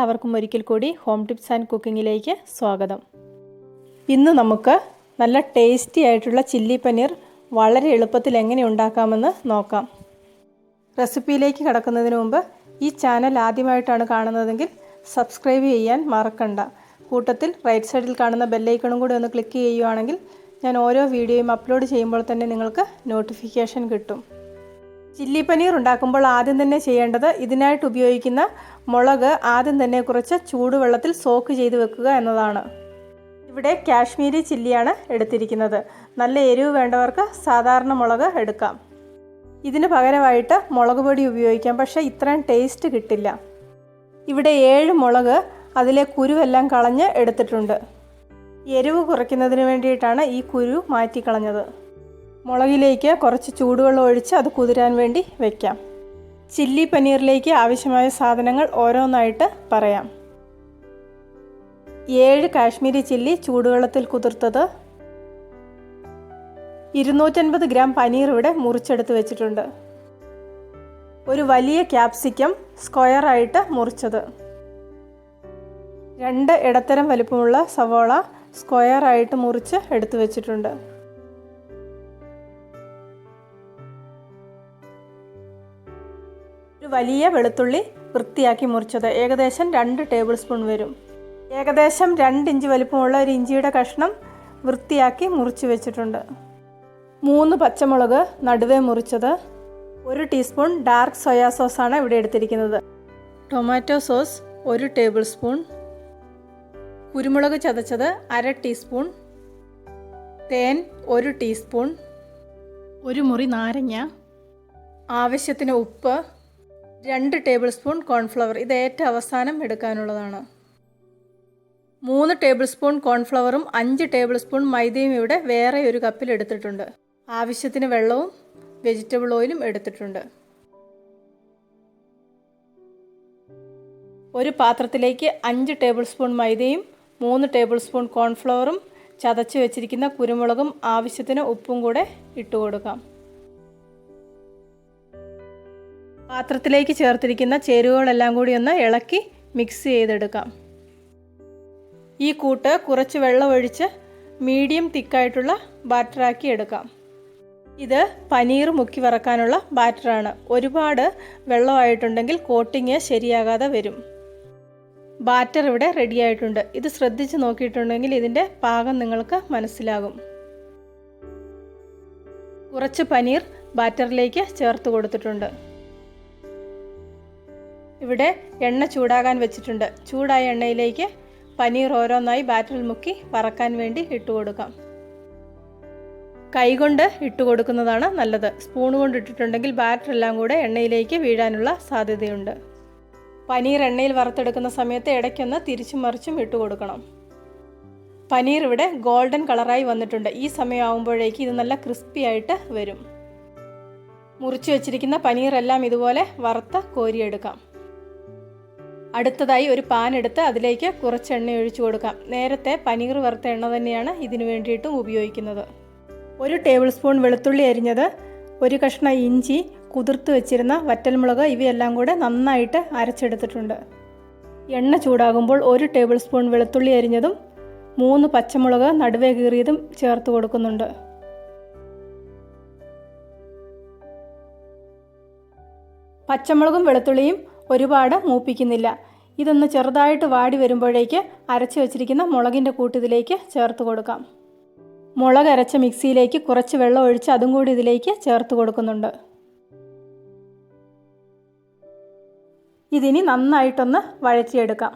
എല്ലാവർക്കും ഒരിക്കൽ കൂടി ഹോം ടിപ്സ് ആൻഡ് കുക്കിങ്ങിലേക്ക് സ്വാഗതം. ഇന്ന് നമുക്ക് നല്ല ടേസ്റ്റി ആയിട്ടുള്ള ചില്ലി പനീർ വളരെ എളുപ്പത്തിൽ എങ്ങനെ ഉണ്ടാക്കാമെന്ന് നോക്കാം. റെസിപ്പിയിലേക്ക് കടക്കുന്നതിന് മുമ്പ് ഈ ചാനൽ ആദ്യമായിട്ടാണ് കാണുന്നതെങ്കിൽ സബ്സ്ക്രൈബ് ചെയ്യാൻ മറക്കണ്ട. കൂട്ടത്തിൽ റൈറ്റ് സൈഡിൽ കാണുന്ന ബെല്ലൈക്കണും കൂടി ഒന്ന് ക്ലിക്ക് ചെയ്യുകയാണെങ്കിൽ ഞാൻ ഓരോ വീഡിയോയും അപ്ലോഡ് ചെയ്യുമ്പോൾ തന്നെ നിങ്ങൾക്ക് നോട്ടിഫിക്കേഷൻ കിട്ടും. ചില്ലി പനീർ ഉണ്ടാക്കുമ്പോൾ ആദ്യം തന്നെ ചെയ്യേണ്ടത് ഇതിനായിട്ട് ഉപയോഗിക്കുന്ന മുളക് ആദ്യം തന്നെ കുറച്ച് ചൂടുവെള്ളത്തിൽ സോക്ക് ചെയ്ത് വെക്കുക എന്നതാണ്. ഇവിടെ കാശ്മീരി ചില്ലിയാണ് എടുത്തിരിക്കുന്നത്. നല്ല എരിവ് വേണ്ടവർക്ക് സാധാരണ മുളക് എടുക്കാം. ഇതിന് പകരമായിട്ട് മുളക് പൊടി ഉപയോഗിക്കാം, പക്ഷേ ഇത്രയും ടേസ്റ്റ് കിട്ടില്ല. ഇവിടെ 7 മുളക് അതിലെ കുരുവെല്ലാം കളഞ്ഞ് എടുത്തിട്ടുണ്ട്. എരിവ് കുറയ്ക്കുന്നതിന് വേണ്ടിയിട്ടാണ് ഈ കുരു മാറ്റിക്കളഞ്ഞത്. മുളകിലേക്ക് കുറച്ച് ചൂടുവെള്ളം ഒഴിച്ച് അത് കുതിരാൻ വേണ്ടി വയ്ക്കാം. ചില്ലി പനീറിലേക്ക് ആവശ്യമായ സാധനങ്ങൾ ഓരോന്നായിട്ട് പറയാം. 7 കാശ്മീരി ചില്ലി ചൂടുവെള്ളത്തിൽ കുതിർത്തത്, 250 ഗ്രാം പനീർ ഇവിടെ മുറിച്ചെടുത്ത് വെച്ചിട്ടുണ്ട്, ഒരു വലിയ ക്യാപ്സിക്കം സ്ക്വയറായിട്ട് മുറിച്ചത്, 2 ഇടത്തരം വലിപ്പമുള്ള സവോള സ്ക്വയറായിട്ട് മുറിച്ച് എടുത്തു വെച്ചിട്ടുണ്ട്, ഒരു വലിയ വെളുത്തുള്ളി വൃത്തിയാക്കി മുറിച്ചത് ഏകദേശം 2 ടേബിൾ സ്പൂൺ വരും, ഏകദേശം 2 ഇഞ്ച് വലിപ്പമുള്ള ഒരു ഇഞ്ചിയുടെ കഷ്ണം വൃത്തിയാക്കി മുറിച്ച് വെച്ചിട്ടുണ്ട്, 3 പച്ചമുളക് നടുവേ മുറിച്ചത്, 1 ടീസ്പൂൺ ഡാർക്ക് സോയാ സോസാണ് ഇവിടെ എടുത്തിരിക്കുന്നത്, ടൊമാറ്റോ സോസ് 1 ടേബിൾ സ്പൂൺ, കുരുമുളക് ചതച്ചത് 1/2 ടീസ്പൂൺ, തേൻ 1 ടീസ്പൂൺ, 1 മുറി നാരങ്ങ, ആവശ്യത്തിന് ഉപ്പ്, 2 ടേബിൾ സ്പൂൺ കോൺഫ്ലവർ, ഇത് ഏറ്റവും അവസാനം എടുക്കാനുള്ളതാണ്, 3 ടേബിൾ സ്പൂൺ കോൺഫ്ലവറും 5 ടേബിൾ സ്പൂൺ മൈദയും ഇവിടെ വേറെ ഒരു കപ്പിൽ എടുത്തിട്ടുണ്ട്, ആവശ്യത്തിന് വെള്ളവും വെജിറ്റബിൾ ഓയിലും എടുത്തിട്ടുണ്ട്. ഒരു പാത്രത്തിലേക്ക് 5 ടേബിൾ സ്പൂൺ മൈദയും 3 ടേബിൾ സ്പൂൺ കോൺഫ്ലവറും ചതച്ച് വെച്ചിരിക്കുന്ന കുരുമുളകും ആവശ്യത്തിന് ഉപ്പും കൂടെ ഇട്ട് കൊടുക്കാം. പാത്രത്തിലേക്ക് ചേർത്തിരിക്കുന്ന ചേരുവകളെല്ലാം കൂടി ഒന്ന് ഇളക്കി മിക്സ് ചെയ്തെടുക്കാം. ഈ കൂട്ട് കുറച്ച് വെള്ളം ഒഴിച്ച് മീഡിയം തിക്കായിട്ടുള്ള ബാറ്ററാക്കി എടുക്കാം. ഇത് പനീർ മുക്കി വറക്കാനുള്ള ബാറ്ററാണ്. ഒരുപാട് വെള്ളമായിട്ടുണ്ടെങ്കിൽ കോട്ടിങ് ശരിയാകാതെ വരും. ബാറ്റർ ഇവിടെ റെഡി ആയിട്ടുണ്ട്. ഇത് ശ്രദ്ധിച്ച് നോക്കിയിട്ടുണ്ടെങ്കിൽ ഇതിൻ്റെ പാകം നിങ്ങൾക്ക് മനസ്സിലാകും. കുറച്ച് പനീർ ബാറ്ററിലേക്ക് ചേർത്ത് കൊടുത്തിട്ടുണ്ട്. ഇവിടെ എണ്ണ ചൂടാകാൻ വെച്ചിട്ടുണ്ട്. ചൂടായ എണ്ണയിലേക്ക് പനീർ ഓരോന്നായി ബാറ്ററിൽ മുക്കി വറക്കാൻ വേണ്ടി ഇട്ട് കൊടുക്കാം. കൈകൊണ്ട് ഇട്ട് കൊടുക്കുന്നതാണ് നല്ലത്. സ്പൂൺ കൊണ്ട് ഇട്ടിട്ടുണ്ടെങ്കിൽ ബാറ്റർ എല്ലാം കൂടെ എണ്ണയിലേക്ക് വീഴാനുള്ള സാധ്യതയുണ്ട്. പനീർ എണ്ണയിൽ വറുത്തെടുക്കുന്ന സമയത്ത് ഇടയ്ക്കൊന്ന് തിരിച്ചും മറിച്ചും ഇട്ട് കൊടുക്കണം. പനീർ ഇവിടെ ഗോൾഡൻ കളറായി വന്നിട്ടുണ്ട്. ഈ സമയമാകുമ്പോഴേക്ക് ഇത് നല്ല ക്രിസ്പി ആയിട്ട് വരും. മുറിച്ച് വെച്ചിരിക്കുന്ന പനീർ എല്ലാം ഇതുപോലെ വറുത്ത് കോരിയെടുക്കാം. അടുത്തതായി ഒരു പാൻ എടുത്ത് അതിലേക്ക് കുറച്ച് എണ്ണ ഒഴിച്ചു കൊടുക്കാം. നേരത്തെ പനീർ വറുത്ത എണ്ണ തന്നെയാണ് ഇതിനു വേണ്ടിയിട്ടും ഉപയോഗിക്കുന്നത്. 1 ടേബിൾ സ്പൂൺ വെളുത്തുള്ളി അരിഞ്ഞത്, 1 കഷ്ണം ഇഞ്ചി, കുതിർത്ത് വെച്ചിരുന്ന വറ്റൽമുളക് ഇവയെല്ലാം കൂടെ നന്നായിട്ട് അരച്ചെടുത്തിട്ടുണ്ട്. എണ്ണ ചൂടാകുമ്പോൾ 1 ടേബിൾ സ്പൂൺ വെളുത്തുള്ളി അരിഞ്ഞതും 3 പച്ചമുളക് നടുവേ കീറിയതും ചേർത്ത് കൊടുക്കുന്നുണ്ട്. പച്ചമുളകും വെളുത്തുള്ളിയും ഒരുപാട് മൂപ്പിക്കുന്നില്ല. ഇതൊന്ന് ചെറുതായിട്ട് വാടി വരുമ്പോഴേക്ക് അരച്ച് വെച്ചിരിക്കുന്ന മുളകിൻ്റെ കൂട്ട് ഇതിലേക്ക് ചേർത്ത് കൊടുക്കാം. മുളക് അരച്ച മിക്സിയിലേക്ക് കുറച്ച് വെള്ളം ഒഴിച്ച് അതും കൂടി ഇതിലേക്ക് ചേർത്ത് കൊടുക്കുന്നുണ്ട്. ഇതിനി നന്നായിട്ടൊന്ന് വഴറ്റിയെടുക്കാം.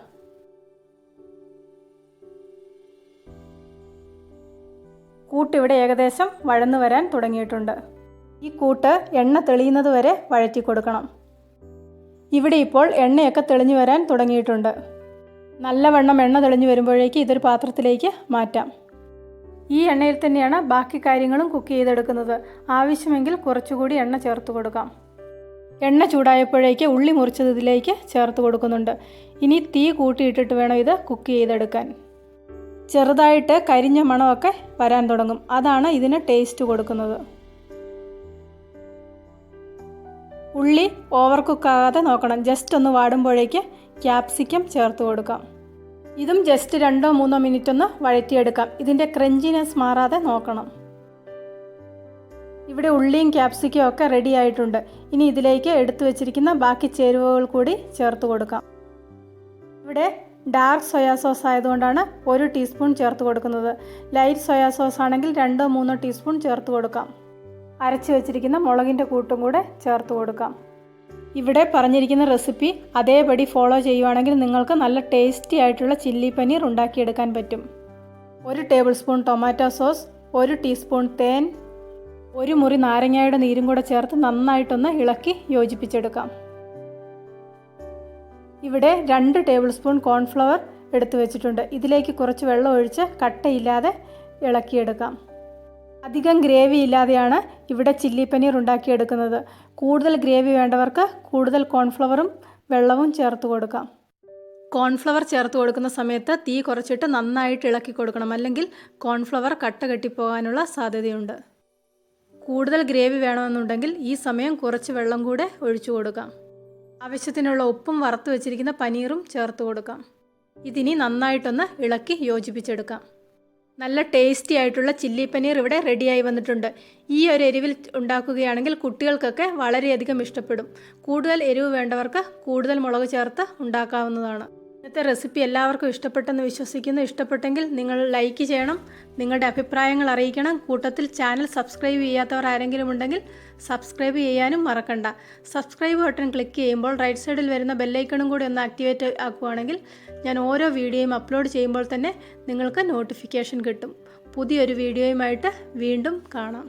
കൂട്ടിവിടെ ഏകദേശം വഴന്നു വരാൻ തുടങ്ങിയിട്ടുണ്ട്. ഈ കൂട്ട് എണ്ണ തെളിയുന്നത് വരെ വഴറ്റി കൊടുക്കണം. ഇവിടെ ഇപ്പോൾ എണ്ണയൊക്കെ തെളിഞ്ഞു വരാൻ തുടങ്ങിയിട്ടുണ്ട്. നല്ലവണ്ണം എണ്ണ തെളിഞ്ഞു വരുമ്പോഴേക്ക് ഇതൊരു പാത്രത്തിലേക്ക് മാറ്റാം. ഈ എണ്ണയിൽ തന്നെയാണ് ബാക്കി കാര്യങ്ങളും കുക്ക് ചെയ്തെടുക്കുന്നത്. ആവശ്യമെങ്കിൽ കുറച്ചുകൂടി എണ്ണ ചേർത്ത് കൊടുക്കാം. എണ്ണ ചൂടായപ്പോഴേക്ക് ഉള്ളി മുറിച്ചത് ഇതിലേക്ക് ചേർത്ത് കൊടുക്കുന്നുണ്ട്. ഇനി തീ കൂട്ടിയിട്ടിട്ട് വേണം ഇത് കുക്ക് ചെയ്തെടുക്കാൻ. ചെറുതായിട്ട് കരിഞ്ഞ മണമൊക്കെ വരാൻ തുടങ്ങും. അതാണ് ഇതിന് ടേസ്റ്റ് കൊടുക്കുന്നത്. ഉള്ളി ഓവർ കുക്കാകാതെ നോക്കണം. ജസ്റ്റ് ഒന്ന് വാടുമ്പോഴേക്ക് ക്യാപ്സിക്കം ചേർത്ത് കൊടുക്കാം. ഇതും ജസ്റ്റ് 2-3 മിനിറ്റ് ഒന്ന് വഴറ്റിയെടുക്കാം. ഇതിൻ്റെ ക്രഞ്ചിനെസ് മാറാതെ നോക്കണം. ഇവിടെ ഉള്ളിയും ക്യാപ്സിക്കവും ഒക്കെ റെഡി ആയിട്ടുണ്ട്. ഇനി ഇതിലേക്ക് എടുത്തു വച്ചിരിക്കുന്ന ബാക്കി ചേരുവകൾ കൂടി ചേർത്ത് കൊടുക്കാം. ഇവിടെ ഡാർക്ക് സോയാ സോസ് ആയതുകൊണ്ടാണ് 1 ടീസ്പൂൺ ചേർത്ത് കൊടുക്കുന്നത്. ലൈറ്റ് സോയാ സോസ് ആണെങ്കിൽ 2-3 ടീസ്പൂൺ ചേർത്ത് കൊടുക്കാം. അരച്ച് വെച്ചിരിക്കുന്ന മുളകിൻ്റെ കൂട്ടും കൂടെ ചേർത്ത് കൊടുക്കാം. ഇവിടെ പറഞ്ഞിരിക്കുന്ന റെസിപ്പി അതേപടി ഫോളോ ചെയ്യുവാണെങ്കിൽ നിങ്ങൾക്ക് നല്ല ടേസ്റ്റി ആയിട്ടുള്ള ചില്ലി പനീർ ഉണ്ടാക്കിയെടുക്കാൻ പറ്റും. 1 table spoon tomato sauce, 1 teaspoon തേൻ, 1 മുറി നാരങ്ങയുടെ നീരും കൂടെ ചേർത്ത് നന്നായിട്ടൊന്ന് ഇളക്കി യോജിപ്പിച്ചെടുക്കാം. ഇവിടെ 2 ടേബിൾ സ്പൂൺ കോൺഫ്ലവർ എടുത്തു വെച്ചിട്ടുണ്ട്. ഇതിലേക്ക് കുറച്ച് വെള്ളം ഒഴിച്ച് കട്ടയില്ലാതെ ഇളക്കിയെടുക്കാം. അധികം ഗ്രേവി ഇല്ലാതെയാണ് ഇവിടെ ചില്ലി പനീർ ഉണ്ടാക്കിയെടുക്കുന്നത്. കൂടുതൽ ഗ്രേവി വേണ്ടവർക്ക് കൂടുതൽ കോൺഫ്ലവറും വെള്ളവും ചേർത്ത് കൊടുക്കാം. കോൺഫ്ലവർ ചേർത്ത് കൊടുക്കുന്ന സമയത്ത് തീ കുറച്ചിട്ട് നന്നായിട്ട് ഇളക്കി കൊടുക്കണം, അല്ലെങ്കിൽ കോൺഫ്ലവർ കട്ട കെട്ടിപ്പോകാനുള്ള സാധ്യതയുണ്ട്. കൂടുതൽ ഗ്രേവി വേണമെന്നുണ്ടെങ്കിൽ ഈ സമയം കുറച്ച് വെള്ളം കൂടെ ഒഴിച്ചു കൊടുക്കാം. ആവശ്യത്തിനുള്ള ഉപ്പും വറുത്ത് വെച്ചിരിക്കുന്ന പനീറും ചേർത്ത് കൊടുക്കാം. ഇതിനി നന്നായിട്ടൊന്ന് ഇളക്കി യോജിപ്പിച്ചെടുക്കാം. നല്ല ടേസ്റ്റി ആയിട്ടുള്ള ചില്ലി പനീർ ഇവിടെ റെഡിയായി വന്നിട്ടുണ്ട്. ഈ ഒരു എരിവിൽ ഉണ്ടാക്കുകയാണെങ്കിൽ കുട്ടികൾക്കൊക്കെ വളരെയധികം ഇഷ്ടപ്പെടും. കൂടുതൽ എരിവ് വേണ്ടവർക്ക് കൂടുതൽ മുളക് ചേർത്ത് ഉണ്ടാക്കാവുന്നതാണ്. ഇന്നത്തെ റെസിപ്പി എല്ലാവർക്കും ഇഷ്ടപ്പെട്ടെന്ന് വിശ്വസിക്കുന്നു. ഇഷ്ടപ്പെട്ടെങ്കിൽ നിങ്ങൾ ലൈക്ക് ചെയ്യണം, നിങ്ങളുടെ അഭിപ്രായങ്ങൾ അറിയിക്കണം. കൂട്ടത്തിൽ ചാനൽ സബ്സ്ക്രൈബ് ചെയ്യാത്തവർ ആരെങ്കിലും ഉണ്ടെങ്കിൽ സബ്സ്ക്രൈബ് ചെയ്യാനും മറക്കണ്ട. സബ്സ്ക്രൈബ് ബട്ടൺ ക്ലിക്ക് ചെയ്യുമ്പോൾ റൈറ്റ് സൈഡിൽ വരുന്ന ബെല്ലൈക്കണും കൂടി ഒന്ന് ആക്ടിവേറ്റ് ആക്കുകയാണെങ്കിൽ ഞാൻ ഓരോ വീഡിയോയും അപ്ലോഡ് ചെയ്യുമ്പോൾ തന്നെ നിങ്ങൾക്ക് നോട്ടിഫിക്കേഷൻ കിട്ടും. പുതിയൊരു വീഡിയോയുമായിട്ട് വീണ്ടും കാണാം.